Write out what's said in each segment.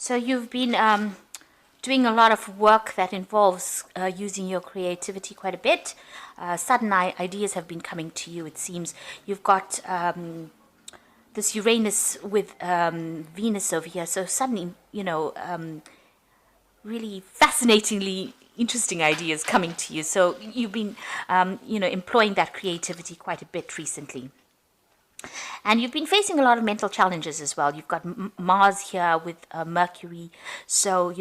So you've been doing a lot of work that involves using your creativity quite a bit. Sudden ideas have been coming to you, it seems. You've got this Uranus with Venus over here. So suddenly, really fascinatingly interesting ideas coming to you. So you've been, employing that creativity quite a bit recently. And you've been facing a lot of mental challenges as well. You've got Mars here with Mercury. So,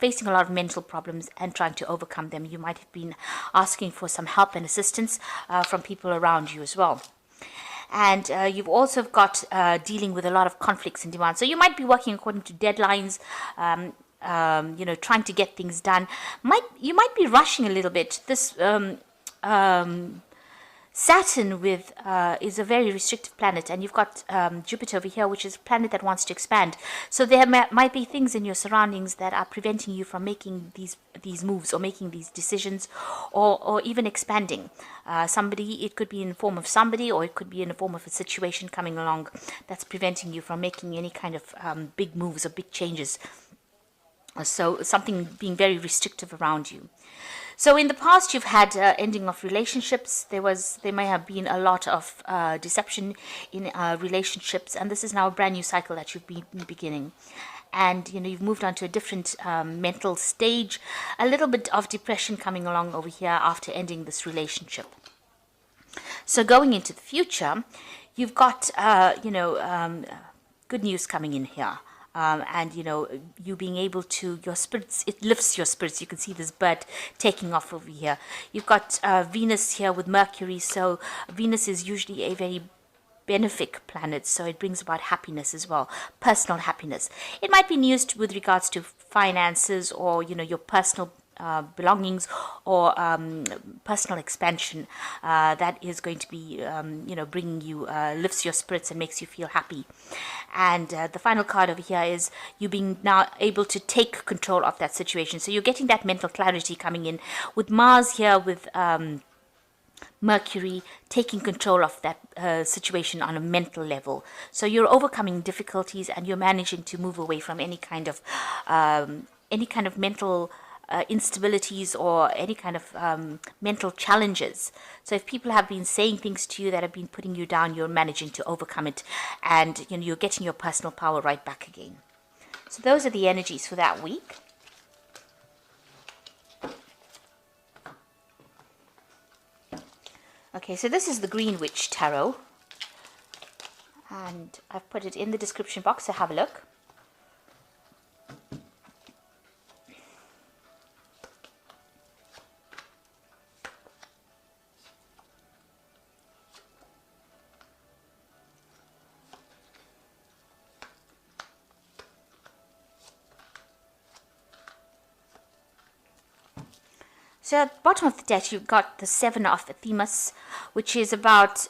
facing a lot of mental problems and trying to overcome them. You might have been asking for some help and assistance from people around you as well. And you've also got dealing with a lot of conflicts and demands. So you might be working according to deadlines, trying to get things done. You might be rushing a little bit. This Saturn is a very restrictive planet, and you've got Jupiter over here, which is a planet that wants to expand. So there might be things in your surroundings that are preventing you from making these moves or making these decisions, or even expanding. It could be in the form of somebody, or it could be in the form of a situation coming along that's preventing you from making any kind of big moves or big changes. So something being very restrictive around you. So in the past, you've had ending of relationships. There may have been a lot of deception in relationships, and this is now a brand new cycle that you've been beginning. And you've moved on to a different mental stage. A little bit of depression coming along over here after ending this relationship. So going into the future, you've got good news coming in here. You being able to, your spirits, it lifts your spirits. You can see this bird taking off over here. You've got Venus here with Mercury. So Venus is usually a very benefic planet, so it brings about happiness as well, personal happiness. It might be news with regards to finances, or your personal belongings, or personal expansion that is going to be bringing you, lifts your spirits and makes you feel happy. And the final card over here is you being now able to take control of that situation. So you're getting that mental clarity coming in with Mars here with Mercury taking control of that situation on a mental level. So you're overcoming difficulties, and you're managing to move away from any kind of mental instabilities, or any kind of mental challenges. So if people have been saying things to you that have been putting you down, you're managing to overcome it, and you're getting your personal power right back again. So those are the energies for that week. Okay, so this is the Green Witch Tarot, and I've put it in the description box, so have a look. So at the bottom of the deck, you've got the Seven of Themis, which is about,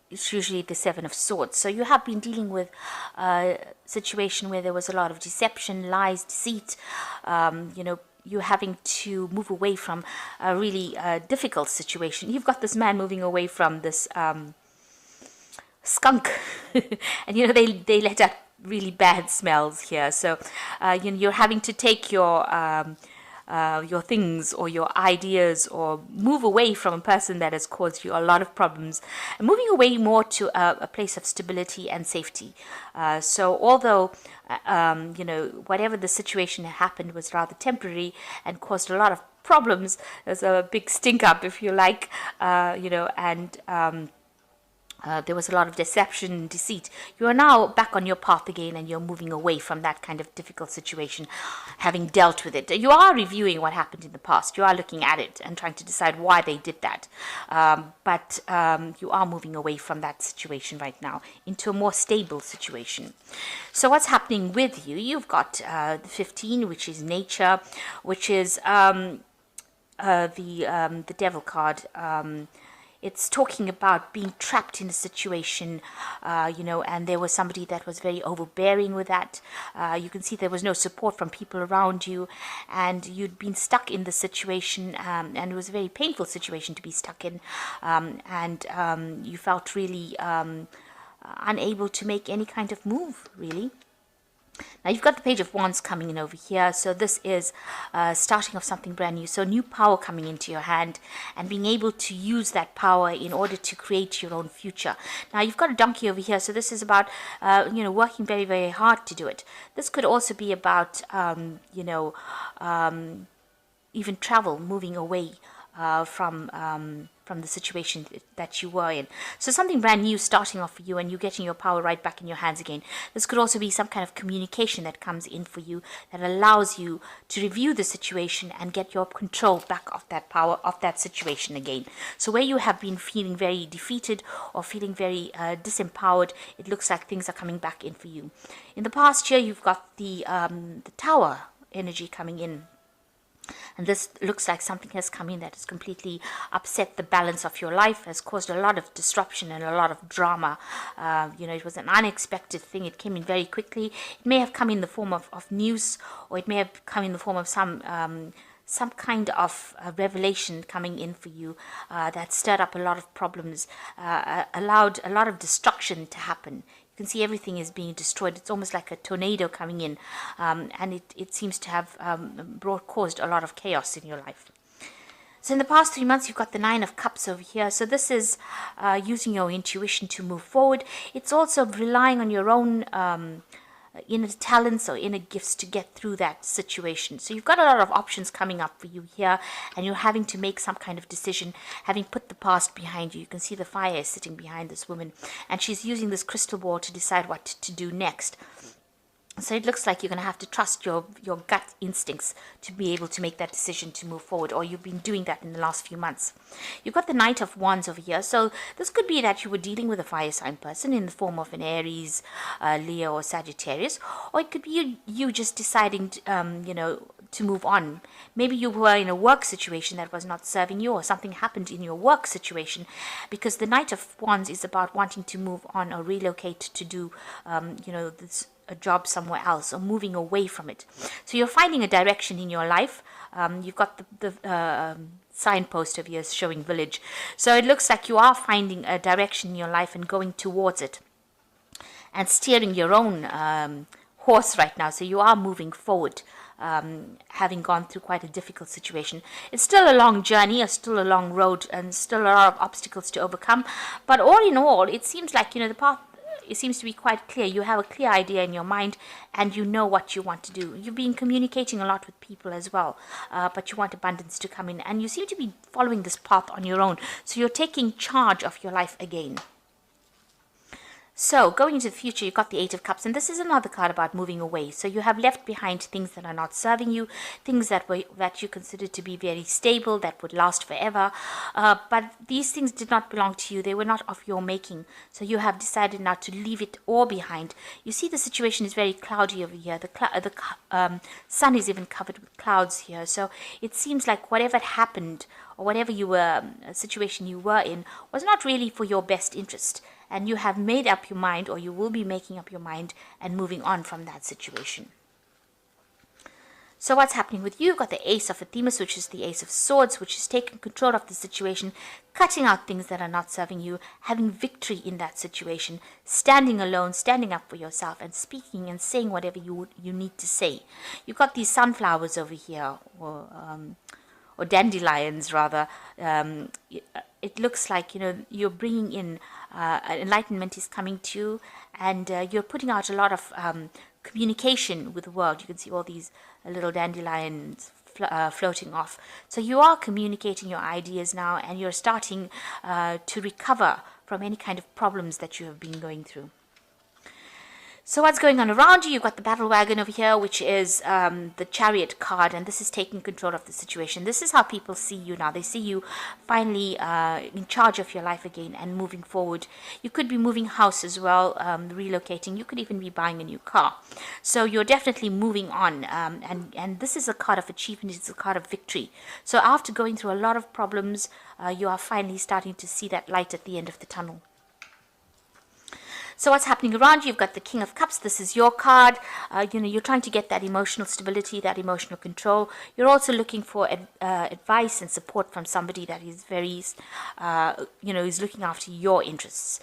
it's usually the Seven of Swords. So you have been dealing with a situation where there was a lot of deception, lies, deceit. You're having to move away from a really difficult situation. You've got this man moving away from this skunk. And, they let out really bad smells here. So, you're having to take your things or your ideas, or move away from a person that has caused you a lot of problems, and moving away more to a place of stability and safety. So although whatever the situation happened was rather temporary and caused a lot of problems, there's a big stink up, if you like, there was a lot of deception and deceit. You are now back on your path again, and you're moving away from that kind of difficult situation, having dealt with it. You are reviewing what happened in the past. You are looking at it and trying to decide why they did that. But you are moving away from that situation right now into a more stable situation. So what's happening with you? You've got the 15, which is nature, which is the devil card. It's talking about being trapped in a situation, and there was somebody that was very overbearing with that. You can see there was no support from people around you, and you'd been stuck in the situation, and it was a very painful situation to be stuck in, and you felt really unable to make any kind of move, really. Now you've got the Page of Wands coming in over here. So this is starting of something brand new. So new power coming into your hand and being able to use that power in order to create your own future. Now you've got a donkey over here. So this is about, working very, very hard to do it. This could also be about, even travel, moving away from the situation that you were in. So something brand new starting off for you, and you getting your power right back in your hands again. This could also be some kind of communication that comes in for you that allows you to review the situation and get your control back of that power of that situation again. So where you have been feeling very defeated or feeling very disempowered, it looks like things are coming back in for you. In the past year, you've got the Tower energy coming in. And this looks like something has come in that has completely upset the balance of your life, has caused a lot of disruption and a lot of drama. It was an unexpected thing. It came in very quickly. It may have come in the form of news, or it may have come in the form of some kind of revelation coming in for you that stirred up a lot of problems, allowed a lot of destruction to happen. You can see everything is being destroyed. It's almost like a tornado coming in, and it seems to have caused a lot of chaos in your life. So in the past 3 months, you've got the Nine of Cups over here. So this is using your intuition to move forward. It's also relying on your own inner talents or inner gifts to get through that situation. So you've got a lot of options coming up for you here, and you're having to make some kind of decision, having put the past behind you. You can see the fire is sitting behind this woman, and she's using this crystal ball to decide what to do next. So it looks like you're going to have to trust your gut instincts to be able to make that decision to move forward, or you've been doing that in the last few months. You've got the Knight of Wands over here. So this could be that you were dealing with a fire sign person in the form of an Aries, Leo, or Sagittarius, or it could be you just deciding to move on. Maybe you were in a work situation that was not serving you, or something happened in your work situation, because the Knight of Wands is about wanting to move on or relocate to do, a job somewhere else, or moving away from it. So you're finding a direction in your life. You've got the signpost of yours showing village. So it looks like you are finding a direction in your life and going towards it and steering your own horse right now. So you are moving forward, having gone through quite a difficult situation. It's still a long journey, still a long road, and still a lot of obstacles to overcome. But all in all, it seems like, the path, it seems to be quite clear. You have a clear idea in your mind, and you know what you want to do. You've been communicating a lot with people as well, but you want abundance to come in, and you seem to be following this path on your own. So you're taking charge of your life again. So going into the future, you've got the Eight of Cups, and this is another card about moving away. So you have left behind things that are not serving you, things that you consider to be very stable, that would last forever. But these things did not belong to you. They were not of your making. So you have decided now to leave it all behind. You see the situation is very cloudy over here. The sun is even covered with clouds here. So it seems like whatever happened, or whatever situation you were in, was not really for your best interest. And you have made up your mind, or you will be making up your mind and moving on from that situation. So what's happening with you? You've got the Ace of Athemus, which is the Ace of Swords, which is taking control of the situation, cutting out things that are not serving you, having victory in that situation, standing alone, standing up for yourself, and speaking and saying whatever you need to say. You've got these sunflowers over here, or dandelions rather. It looks like you're bringing in enlightenment is coming to you, and you're putting out a lot of communication with the world. You can see all these little dandelions floating off. So you are communicating your ideas now, and you're starting to recover from any kind of problems that you have been going through. So what's going on around you? You've got the Battle Wagon over here, which is the Chariot card, and this is taking control of the situation. This is how people see you now. They see you finally in charge of your life again and moving forward. You could be moving house as well, relocating. You could even be buying a new car. So you're definitely moving on, and this is a card of achievement. It's a card of victory. So after going through a lot of problems, you are finally starting to see that light at the end of the tunnel. So what's happening around you? You've got the King of Cups. This is your card. You're trying to get that emotional stability, that emotional control. You're also looking for advice and support from somebody that is very, is looking after your interests.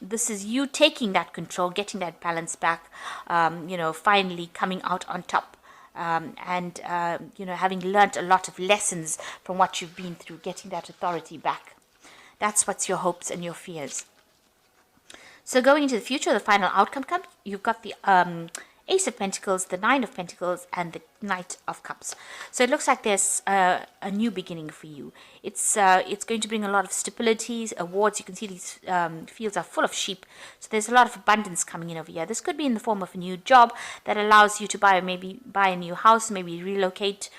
This is you taking that control, getting that balance back, finally coming out on top. Having learnt a lot of lessons from what you've been through, getting that authority back. That's what's your hopes and your fears. So going into the future, the final outcome comes. You've got the Ace of Pentacles, the Nine of Pentacles, and the Knight of Cups. So it looks like there's a new beginning for you. It's going to bring a lot of stability, awards. You can see these fields are full of sheep. So there's a lot of abundance coming in over here. This could be in the form of a new job that allows you to buy a new house, maybe relocate,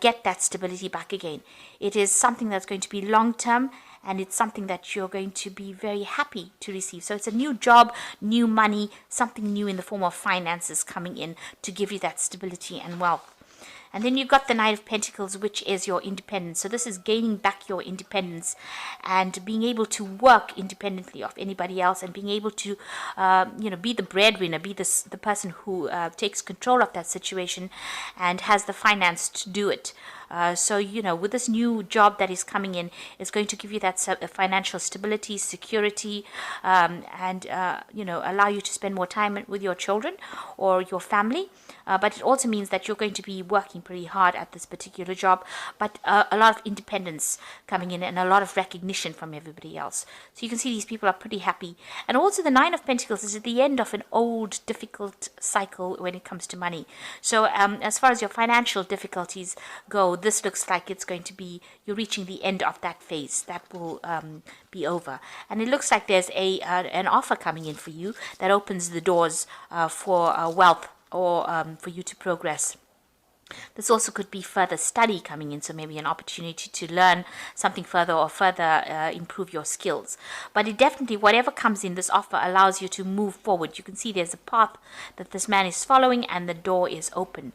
get that stability back again. It is something that's going to be long-term, and it's something that you're going to be very happy to receive. So it's a new job, new money, something new in the form of finances coming in to give you that stability and wealth. And then you've got the Knight of Pentacles, which is your independence. So this is gaining back your independence and being able to work independently of anybody else, and being able to, be the breadwinner, be the person who takes control of that situation and has the finance to do it. With this new job that is coming in, it's going to give you that financial stability, security, and allow you to spend more time with your children or your family. But it also means that you're going to be working pretty hard at this particular job, but a lot of independence coming in and a lot of recognition from everybody else. So you can see these people are pretty happy. And also the Nine of Pentacles is at the end of an old, difficult cycle when it comes to money. So as far as your financial difficulties go, this looks like it's going to be, you're reaching the end of that phase. That will be over. And it looks like there's an offer coming in for you that opens the doors for wealth, or for you to progress. This also could be further study coming in, so maybe an opportunity to learn something further or further improve your skills. But it definitely, whatever comes in, this offer allows you to move forward. You can see there's a path that this man is following, and the door is open.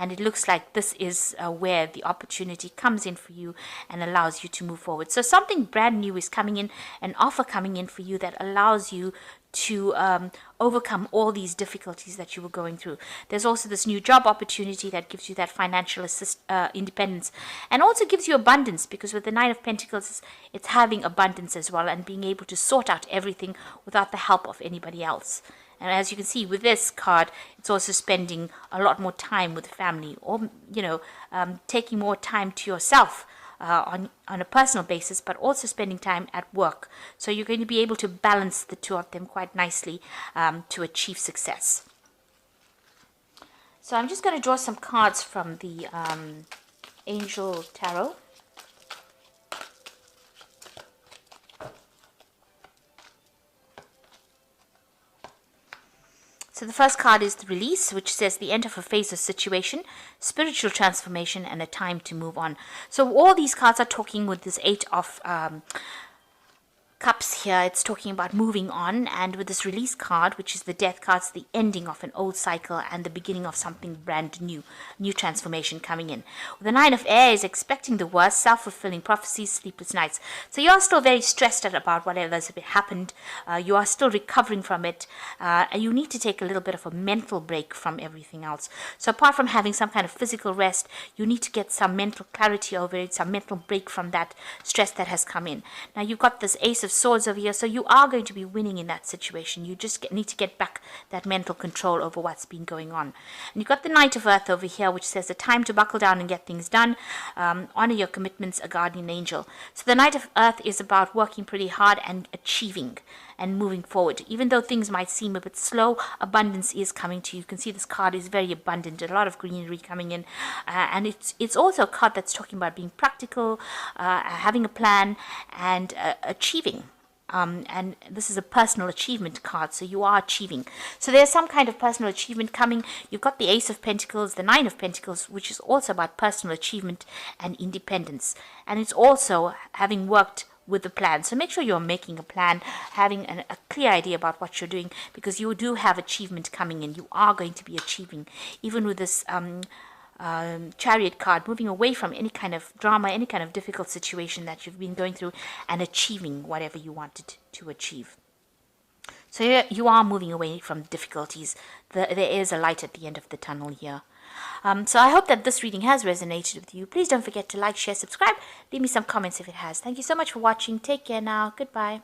And it looks like this is where the opportunity comes in for you and allows you to move forward. So something brand new is coming in, an offer coming in for you that allows you to overcome all these difficulties that you were going through. There's also this new job opportunity that gives you that financial independence, and also gives you abundance, because with the Nine of Pentacles, it's having abundance as well, and being able to sort out everything without the help of anybody else. And as you can see with this card, it's also spending a lot more time with family, or taking more time to yourself. On a personal basis, but also spending time at work. So you're going to be able to balance the two of them quite nicely to achieve success. So I'm just going to draw some cards from the Angel Tarot. So the first card is the Release, which says the end of a phase of situation, spiritual transformation, and a time to move on. So all these cards are talking with this Eight of Cups here. It's talking about moving on, and with this Release card, which is the Death card, it's the ending of an old cycle and the beginning of something brand new transformation coming in. The Nine of Air is expecting the worst, self-fulfilling prophecies, sleepless nights. So you are still very stressed out about whatever has happened. You are still recovering from it, and you need to take a little bit of a mental break from everything else. So apart from having some kind of physical rest, you need to get some mental clarity over it, some mental break from that stress that has come in. Now you've got this Ace of Swords over here, so you are going to be winning in that situation. You just need to get back that mental control over what's been going on. And you've got the Knight of Earth over here, which says the time to buckle down and get things done. Honor your commitments, a guardian angel. So the Knight of Earth is about working pretty hard and achieving and moving forward. Even though things might seem a bit slow, abundance is coming to you. You can see this card is very abundant, a lot of greenery coming in, and it's also a card that's talking about being practical, having a plan, and achieving. And this is a personal achievement card, so you are achieving. So there's some kind of personal achievement coming. You've got the Ace of Pentacles, the Nine of Pentacles, which is also about personal achievement and independence. And it's also having worked with the plan. So make sure you're making a plan, having a clear idea about what you're doing, because you do have achievement coming in. You are going to be achieving, even with this Chariot card, moving away from any kind of drama, any kind of difficult situation that you've been going through, and achieving whatever you wanted to achieve. So you are moving away from difficulties. There is a light at the end of the tunnel here. So I hope that this reading has resonated with you. Please don't forget to like, share, subscribe. Leave me some comments if it has. Thank you so much for watching. Take care now. Goodbye.